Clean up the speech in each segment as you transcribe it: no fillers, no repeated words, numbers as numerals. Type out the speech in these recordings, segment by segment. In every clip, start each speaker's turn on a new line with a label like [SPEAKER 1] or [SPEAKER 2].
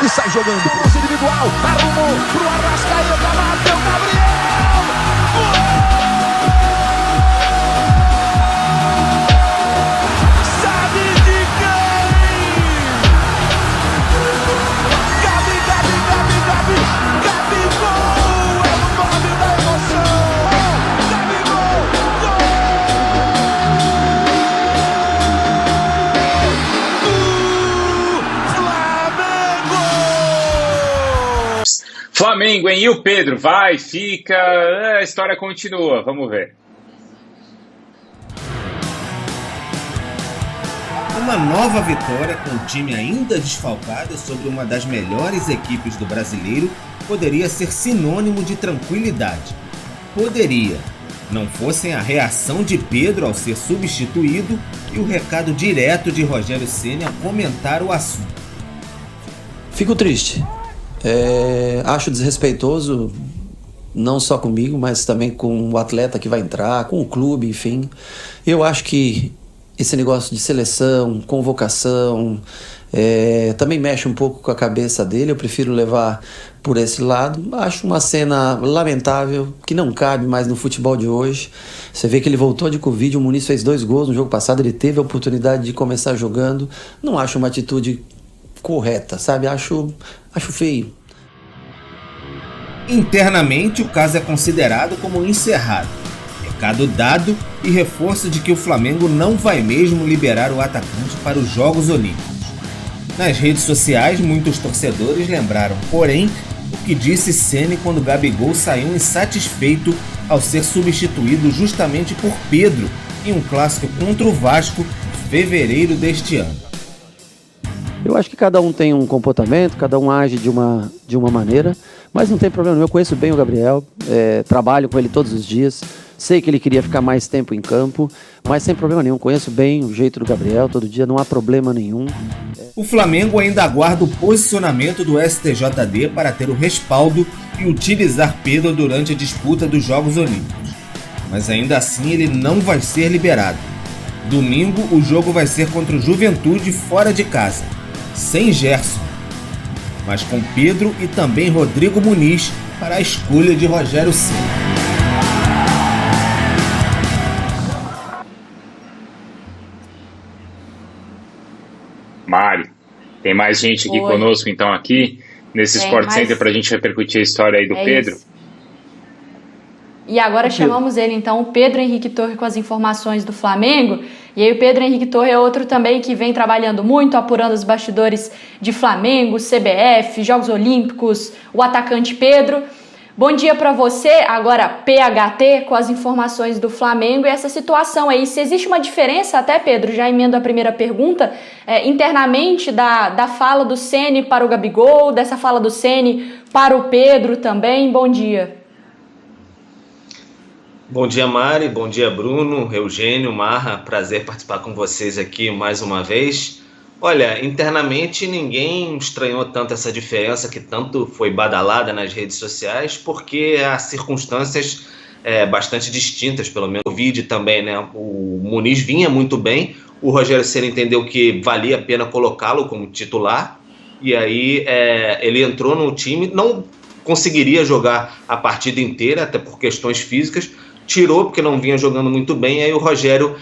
[SPEAKER 1] e sai jogando. Lance individual, arrumou pro Arrascaeta, bateu Gabriel! Sabe de quem? Gabigol! É o nome da emoção! Gabigol!
[SPEAKER 2] Flamengo, hein? E o Pedro? Vai, fica... a história continua, vamos ver.
[SPEAKER 3] Uma nova vitória com o time ainda desfalcado sobre uma das melhores equipes do brasileiro poderia ser sinônimo de tranquilidade. Poderia, não fossem a reação de Pedro ao ser substituído e o recado direto de Rogério Ceni a comentar o assunto.
[SPEAKER 4] Fico triste. Acho desrespeitoso, não só comigo, mas também com o atleta que vai entrar, com o clube, enfim. Eu acho que esse negócio de seleção, convocação, também mexe um pouco com a cabeça dele. Eu prefiro levar por esse lado. Acho uma cena lamentável, que não cabe mais no futebol de hoje. Você vê que ele voltou de Covid, o Muniz fez 2 gols no jogo passado, ele teve a oportunidade de começar jogando. Não acho uma atitude correta, sabe? Acho feio.
[SPEAKER 3] Internamente, o caso é considerado como encerrado. Recado dado e reforço de que o Flamengo não vai mesmo liberar o atacante para os Jogos Olímpicos. Nas redes sociais, muitos torcedores lembraram, porém, o que disse Ceni quando Gabigol saiu insatisfeito ao ser substituído justamente por Pedro em um clássico contra o Vasco em fevereiro deste ano.
[SPEAKER 4] Eu acho que cada um tem um comportamento, cada um age de uma maneira, mas não tem problema. Eu conheço bem o Gabriel, trabalho com ele todos os dias, sei que ele queria ficar mais tempo em campo, mas sem problema nenhum. Conheço bem o jeito do Gabriel, todo dia, não há problema nenhum.
[SPEAKER 3] O Flamengo ainda aguarda o posicionamento do STJD para ter o respaldo e utilizar Pedro durante a disputa dos Jogos Olímpicos. Mas ainda assim ele não vai ser liberado. Domingo o jogo vai ser contra o Juventude fora de casa, sem Gerson, mas com Pedro e também Rodrigo Muniz para a escolha de Rogério Ceni.
[SPEAKER 2] Mari, tem mais gente aqui conosco então aqui nesse Sport Center para a gente repercutir a história aí do Pedro.
[SPEAKER 5] Isso. E agora chamamos ele então, o Pedro Henrique Torre, com as informações do Flamengo. E aí o Pedro Henrique Torre é outro também que vem trabalhando muito, apurando os bastidores de Flamengo, CBF, Jogos Olímpicos, o atacante Pedro. Bom dia para você, agora PHT, com as informações do Flamengo e essa situação aí. Se existe uma diferença até, Pedro, já emendo a primeira pergunta, internamente da fala do Ceni para o Gabigol, dessa fala do Ceni para o Pedro também. Bom dia.
[SPEAKER 6] Bom dia, Mari, bom dia, Bruno, Eugênio, Marra, prazer participar com vocês aqui mais uma vez. Olha, internamente ninguém estranhou tanto essa diferença que tanto foi badalada nas redes sociais, porque há circunstâncias bastante distintas, pelo menos o Covid também, né? O Muniz vinha muito bem, o Rogério Ceni entendeu que valia a pena colocá-lo como titular, e aí ele entrou no time, não conseguiria jogar a partida inteira, até por questões físicas, tirou porque não vinha jogando muito bem, aí o Rogério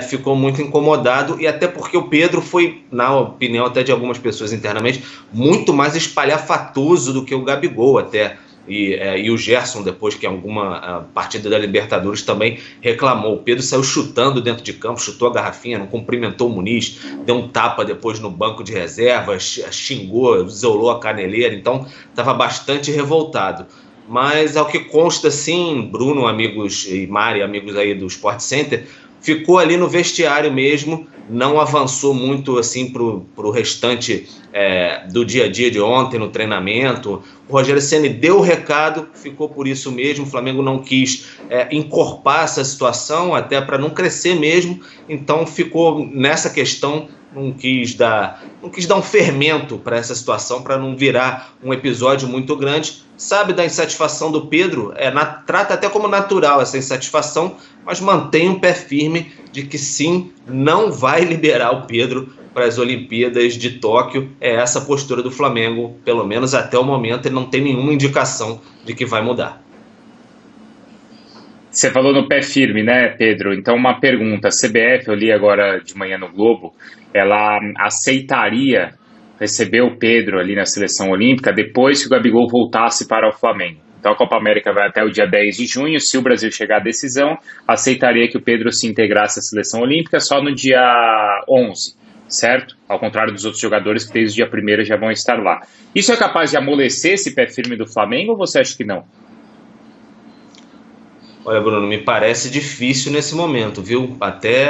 [SPEAKER 6] ficou muito incomodado, e até porque o Pedro foi, na opinião até de algumas pessoas internamente, muito mais espalhafatoso do que o Gabigol até, e o Gerson depois, que em alguma partida da Libertadores também reclamou. O Pedro saiu chutando dentro de campo, chutou a garrafinha, não cumprimentou o Muniz, deu um tapa depois no banco de reservas, xingou, isolou a caneleira, então estava bastante revoltado. Mas ao que consta, sim, Bruno, amigos, e Mari, amigos aí do Sport Center, ficou ali no vestiário mesmo, não avançou muito assim pro restante do dia a dia de ontem, no treinamento. O Rogério Ceni deu o recado, ficou por isso mesmo. O Flamengo não quis encorpar essa situação, até para não crescer mesmo, então ficou nessa questão. Não quis dar um fermento para essa situação, para não virar um episódio muito grande. Sabe da insatisfação do Pedro, trata até como natural essa insatisfação, mas mantém um pé firme de que sim, não vai liberar o Pedro para as Olimpíadas de Tóquio. É essa a postura do Flamengo, pelo menos até o momento, ele não tem nenhuma indicação de que vai mudar.
[SPEAKER 2] Você falou no pé firme, né, Pedro? Então, uma pergunta. A CBF, eu li agora de manhã no Globo, ela aceitaria receber o Pedro ali na seleção olímpica depois que o Gabigol voltasse para o Flamengo. Então, a Copa América vai até o dia 10 de junho. Se o Brasil chegar à decisão, aceitaria que o Pedro se integrasse à seleção olímpica só no dia 11, certo? Ao contrário dos outros jogadores que desde o dia 1º já vão estar lá. Isso é capaz de amolecer esse pé firme do Flamengo ou você acha que não?
[SPEAKER 6] Olha, Bruno, me parece difícil nesse momento, viu? Até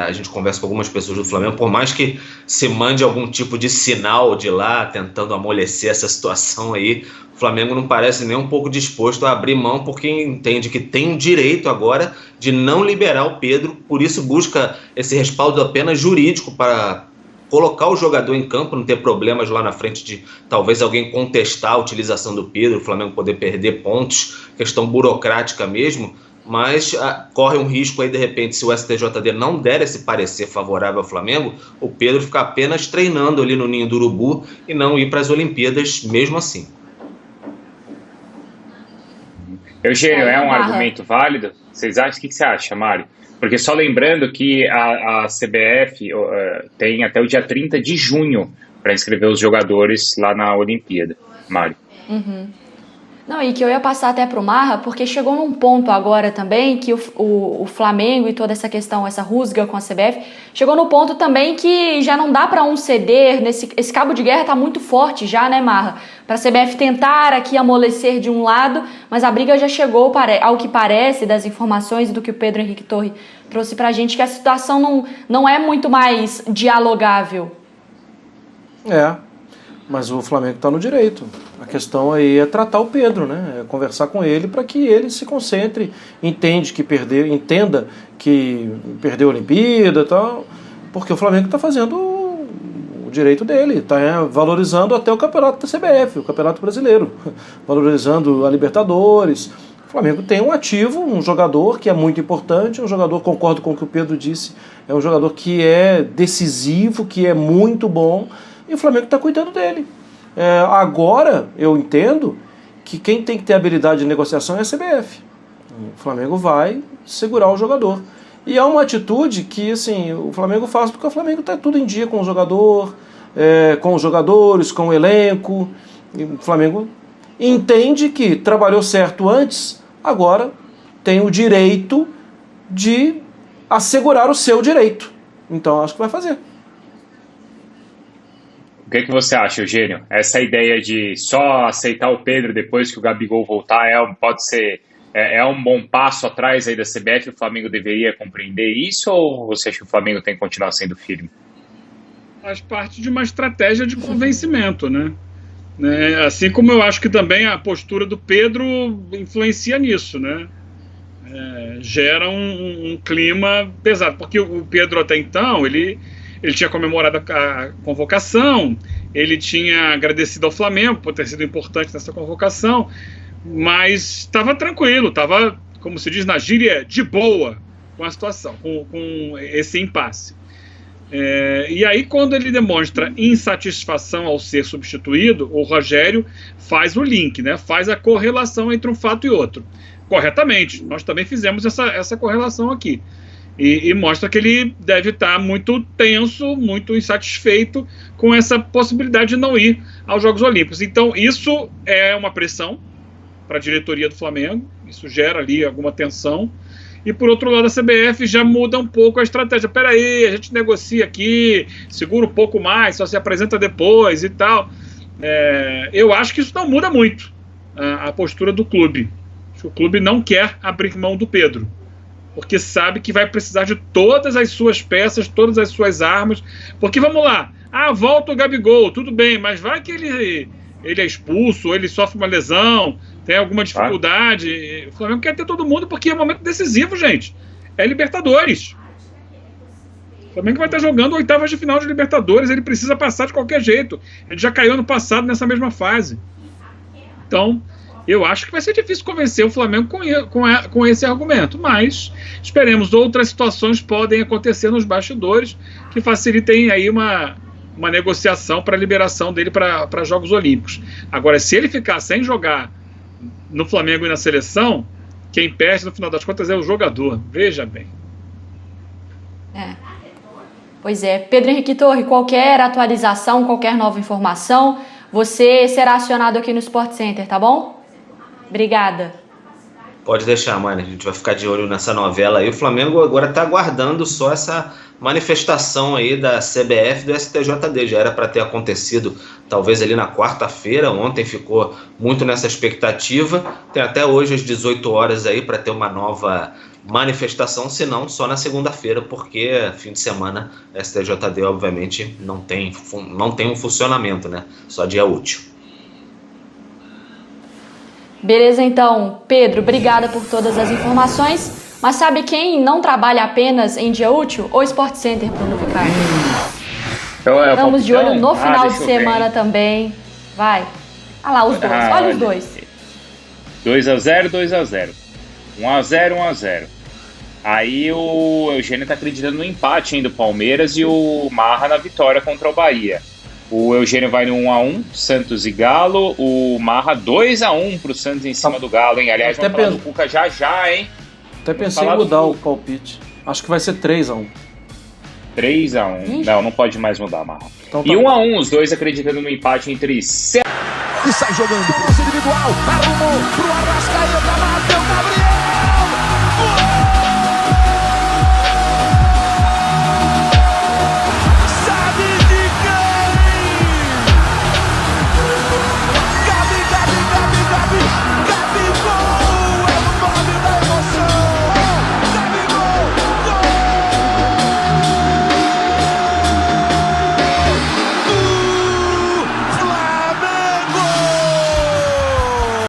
[SPEAKER 6] a gente conversa com algumas pessoas do Flamengo, por mais que se mande algum tipo de sinal de lá, tentando amolecer essa situação aí, o Flamengo não parece nem um pouco disposto a abrir mão, porque entende que tem o direito agora de não liberar o Pedro, por isso busca esse respaldo apenas jurídico para colocar o jogador em campo, não ter problemas lá na frente de talvez alguém contestar a utilização do Pedro, o Flamengo poder perder pontos, questão burocrática mesmo, mas corre um risco aí, de repente, se o STJD não der esse parecer favorável ao Flamengo, o Pedro ficar apenas treinando ali no Ninho do Urubu e não ir para as Olimpíadas mesmo assim.
[SPEAKER 2] Eugênio, é um argumento válido? Vocês acham? O que você acha, Mário? Porque só lembrando que a CBF tem até o dia 30 de junho para inscrever os jogadores lá na Olimpíada. Mário.
[SPEAKER 5] Uhum. Não, e que eu ia passar até para o Marra, porque chegou num ponto agora também que o Flamengo e toda essa questão, essa rusga com a CBF, chegou no ponto também que já não dá para um ceder, esse cabo de guerra está muito forte já, né, Marra? Para a CBF tentar aqui amolecer de um lado, mas a briga já chegou, ao que parece, das informações do que o Pedro Henrique Torre trouxe para a gente, que a situação não é muito mais dialogável.
[SPEAKER 7] Mas o Flamengo está no direito. A questão aí é tratar o Pedro, né? É conversar com ele para que ele se concentre, entenda que perdeu a Olimpíada e tal, porque o Flamengo está fazendo o direito dele, está valorizando até o campeonato da CBF, o Campeonato Brasileiro, valorizando a Libertadores. O Flamengo tem um ativo, um jogador que é muito importante, um jogador, concordo com o que o Pedro disse, é um jogador que é decisivo, que é muito bom, e o Flamengo está cuidando dele. Agora, eu entendo que quem tem que ter habilidade de negociação é a CBF. O Flamengo vai segurar o jogador. E é uma atitude que assim, o Flamengo faz porque o Flamengo está tudo em dia com o jogador, com os jogadores, com o elenco. E o Flamengo entende que trabalhou certo antes, agora tem o direito de assegurar o seu direito. Então, acho que vai fazer.
[SPEAKER 2] O que você acha, Eugênio? Essa ideia de só aceitar o Pedro depois que o Gabigol voltar pode ser um bom passo atrás aí da CBF? O Flamengo deveria compreender isso ou você acha que o Flamengo tem que continuar sendo firme?
[SPEAKER 8] Faz parte de uma estratégia de convencimento, né? Assim como eu acho que também a postura do Pedro influencia nisso, né? Gera um clima pesado, porque o Pedro até então, ele tinha comemorado a convocação, ele tinha agradecido ao Flamengo por ter sido importante nessa convocação, mas estava tranquilo, estava, como se diz na gíria, de boa com a situação, com esse impasse. E aí, quando ele demonstra insatisfação ao ser substituído, o Rogério faz o link, né? Faz a correlação entre um fato e outro. Corretamente, nós também fizemos essa correlação aqui. E mostra que ele deve estar muito tenso, muito insatisfeito com essa possibilidade de não ir aos Jogos Olímpicos. Então, isso é uma pressão para a diretoria do Flamengo, isso gera ali alguma tensão. E, por outro lado, a CBF já muda um pouco a estratégia. Peraí, a gente negocia aqui, segura um pouco mais, só se apresenta depois e tal. Eu acho que isso não muda muito a postura do clube. Acho que o clube não quer abrir mão do Pedro, porque sabe que vai precisar de todas as suas peças, todas as suas armas, porque vamos lá, volta o Gabigol, tudo bem, mas vai que ele é expulso, ou ele sofre uma lesão, tem alguma dificuldade. O Flamengo quer ter todo mundo porque é um momento decisivo, gente. É Libertadores. O Flamengo vai estar jogando oitavas de final de Libertadores, ele precisa passar de qualquer jeito. Ele já caiu ano passado nessa mesma fase. Então, Eu acho que vai ser difícil convencer o Flamengo com esse argumento, mas esperemos, outras situações podem acontecer nos bastidores que facilitem aí uma negociação para a liberação dele para Jogos Olímpicos. Agora, se ele ficar sem jogar no Flamengo e na seleção, quem perde no final das contas é o jogador, veja bem.
[SPEAKER 5] Pois é, Pedro Henrique Torre, qualquer atualização, qualquer nova informação, você será acionado aqui no Sport Center, tá bom? Obrigada.
[SPEAKER 6] Pode deixar, mano. A gente vai ficar de olho nessa novela aí. O Flamengo agora está aguardando só essa manifestação aí da CBF e do STJD. Já era para ter acontecido talvez ali na quarta-feira. Ontem ficou muito nessa expectativa. Tem até hoje às 18 horas aí para ter uma nova manifestação, se não só na segunda-feira, porque fim de semana a STJD obviamente não tem um funcionamento, né? Só dia útil.
[SPEAKER 5] Beleza, então, Pedro, obrigada por todas as informações. Mas sabe quem não trabalha apenas em dia útil? O Sport Center, Bruno Vicari. Estamos de olho no final de semana também. Vai. Olha lá os dois, olha os dois.
[SPEAKER 2] 2-0, 2-0. 1-0, 1-0. Aí o Eugênio tá acreditando no empate ainda do Palmeiras e o Marra na vitória contra o Bahia. O Eugênio vai no 1-1, Santos e Galo. O Marra 2-1 pro Santos em cima do Galo, hein? Aliás, vamos falar do Cuca já, hein?
[SPEAKER 7] Até pensei em mudar o palpite. Acho que vai ser 3-1.
[SPEAKER 2] 3-1. Não pode mais mudar, Marra.
[SPEAKER 7] Então tá.
[SPEAKER 2] E 1-1, os dois acreditando no empate entre...
[SPEAKER 1] E sai jogando. Lance individual. Arrumou pro Arrascaeta. Bateu Gabriel.